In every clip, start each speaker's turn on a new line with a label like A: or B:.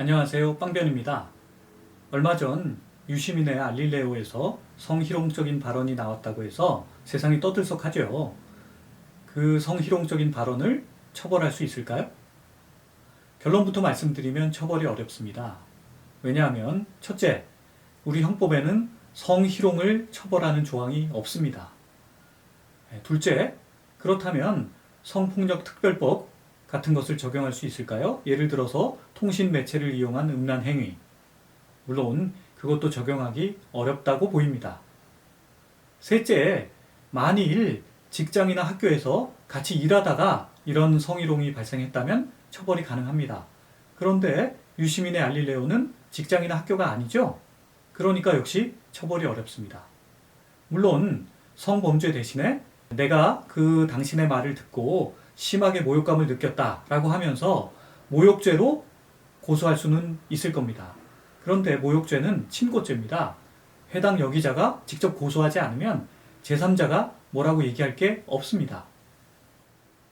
A: 안녕하세요. 빵변입니다. 얼마 전 유시민의 알릴레오에서 성희롱적인 발언이 나왔다고 해서 세상이 떠들썩하죠. 그 성희롱적인 발언을 처벌할 수 있을까요? 결론부터 말씀드리면 처벌이 어렵습니다. 왜냐하면 첫째, 우리 형법에는 성희롱을 처벌하는 조항이 없습니다. 둘째, 그렇다면 성폭력특별법 같은 것을 적용할 수 있을까요? 예를 들어서 통신 매체를 이용한 음란 행위. 물론 그것도 적용하기 어렵다고 보입니다. 셋째, 만일 직장이나 학교에서 같이 일하다가 이런 성희롱이 발생했다면 처벌이 가능합니다. 그런데 유시민의 알릴레오는 직장이나 학교가 아니죠? 그러니까 역시 처벌이 어렵습니다. 물론 성범죄 대신에 내가 그 당신의 말을 듣고 심하게 모욕감을 느꼈다라고 하면서 모욕죄로 고소할 수는 있을 겁니다. 그런데 모욕죄는 침고죄입니다. 해당 여기자가 직접 고소하지 않으면 제3자가 뭐라고 얘기할 게 없습니다.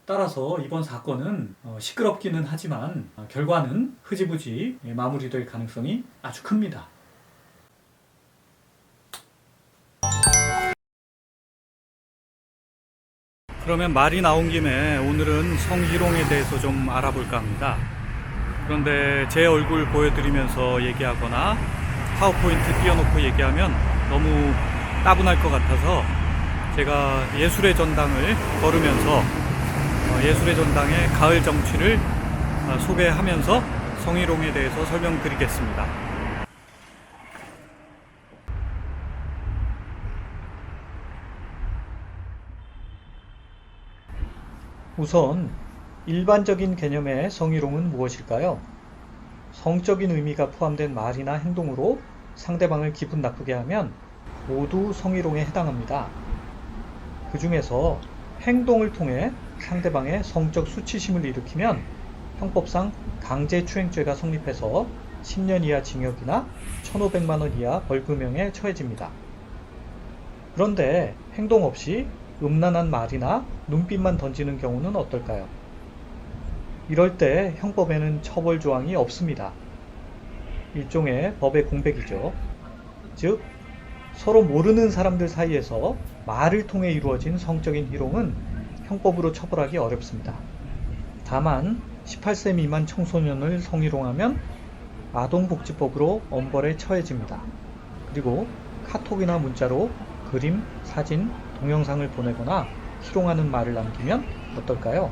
A: 따라서 이번 사건은 시끄럽기는 하지만 결과는 흐지부지 마무리될 가능성이 아주 큽니다. 그러면 말이 나온 김에 오늘은 성희롱에 대해서 좀 알아볼까 합니다. 그런데 제 얼굴 보여드리면서 얘기하거나 파워포인트 띄워놓고 얘기하면 너무 따분할 것 같아서 제가 예술의 전당을 걸으면서 예술의 전당의 가을 정취를 소개하면서 성희롱에 대해서 설명드리겠습니다. 우선 일반적인 개념의 성희롱은 무엇일까요? 성적인 의미가 포함된 말이나 행동으로 상대방을 기분 나쁘게 하면 모두 성희롱에 해당합니다. 그 중에서 행동을 통해 상대방의 성적 수치심을 일으키면 형법상 강제추행죄가 성립해서 10년 이하 징역이나 1,500만 원 이하 벌금형에 처해집니다. 그런데 행동 없이 음란한 말이나 눈빛만 던지는 경우는 어떨까요? 이럴 때 형법에는 처벌 조항이 없습니다. 일종의 법의 공백이죠. 즉, 서로 모르는 사람들 사이에서 말을 통해 이루어진 성적인 희롱은 형법으로 처벌하기 어렵습니다. 다만 18세 미만 청소년을 성희롱하면 아동복지법으로 엄벌에 처해집니다. 그리고 카톡이나 문자로 그림, 사진, 동영상을 보내거나 희롱하는 말을 남기면 어떨까요?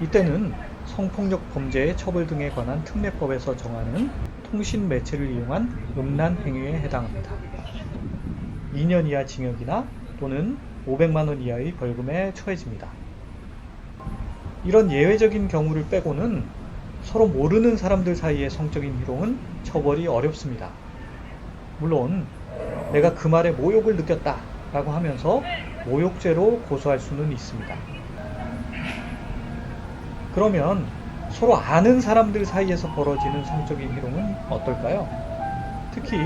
A: 이때는 성폭력 범죄의 처벌 등에 관한 특례법에서 정하는 통신 매체를 이용한 음란 행위에 해당합니다. 2년 이하 징역이나 또는 500만 원 이하의 벌금에 처해집니다. 이런 예외적인 경우를 빼고는 서로 모르는 사람들 사이의 성적인 희롱은 처벌이 어렵습니다. 물론 내가 그 말에 모욕을 느꼈다 라고 하면서 모욕죄로 고소할 수는 있습니다. 그러면 서로 아는 사람들 사이에서 벌어지는 성적인 희롱은 어떨까요? 특히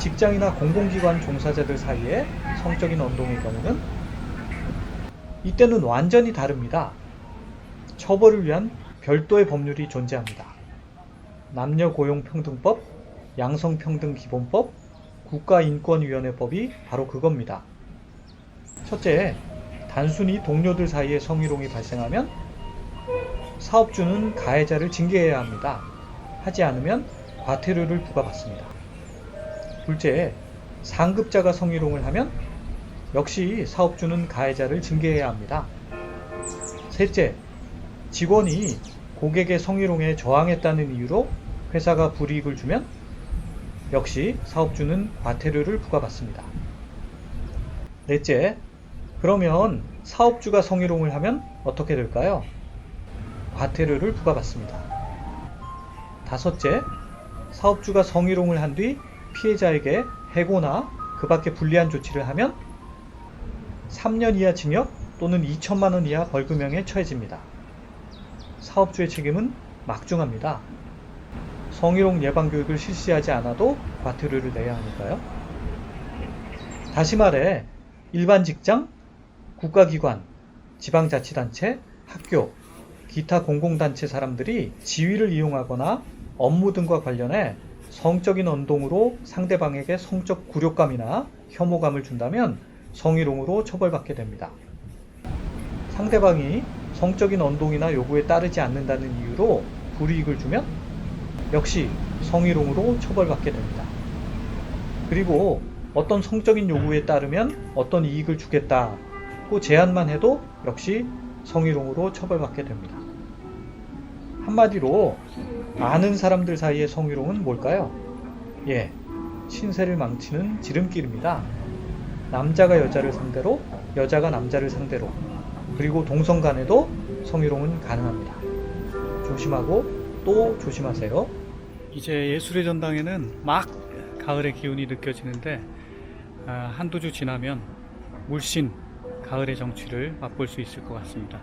A: 직장이나 공공기관 종사자들 사이의 성적인 언동의 경우는 이때는 완전히 다릅니다. 처벌을 위한 별도의 법률이 존재합니다. 남녀고용평등법, 양성평등기본법, 국가인권위원회법이 바로 그겁니다. 첫째, 단순히 동료들 사이에 성희롱이 발생하면 사업주는 가해자를 징계해야 합니다. 하지 않으면 과태료를 부과받습니다. 둘째, 상급자가 성희롱을 하면 역시 사업주는 가해자를 징계해야 합니다. 셋째, 직원이 고객의 성희롱에 저항했다는 이유로 회사가 불이익을 주면 역시 사업주는 과태료를 부과받습니다. 넷째, 그러면 사업주가 성희롱을 하면 어떻게 될까요? 과태료를 부과받습니다. 다섯째, 사업주가 성희롱을 한 뒤 피해자에게 해고나 그 밖에 불리한 조치를 하면 3년 이하 징역 또는 2천만 원 이하 벌금형에 처해집니다. 사업주의 책임은 막중합니다. 성희롱 예방교육을 실시하지 않아도 과태료를 내야 하니까요. 다시 말해 일반 직장, 국가기관, 지방자치단체, 학교, 기타 공공단체 사람들이 지위를 이용하거나 업무 등과 관련해 성적인 언동으로 상대방에게 성적 굴욕감이나 혐오감을 준다면 성희롱으로 처벌받게 됩니다. 상대방이 성적인 언동이나 요구에 따르지 않는다는 이유로 불이익을 주면 역시 성희롱으로 처벌받게 됩니다. 그리고 어떤 성적인 요구에 따르면 어떤 이익을 주겠다고 제안만 해도 역시 성희롱으로 처벌받게 됩니다. 한마디로 아는 사람들 사이의 성희롱은 뭘까요? 예, 신세를 망치는 지름길입니다. 남자가 여자를 상대로, 여자가 남자를 상대로, 그리고 동성 간에도 성희롱은 가능합니다. 조심하고 또 조심하세요.
B: 이제 예술의 전당에는 막 가을의 기운이 느껴지는데 한두 주 지나면 물씬 가을의 정취를 맛볼 수 있을 것 같습니다.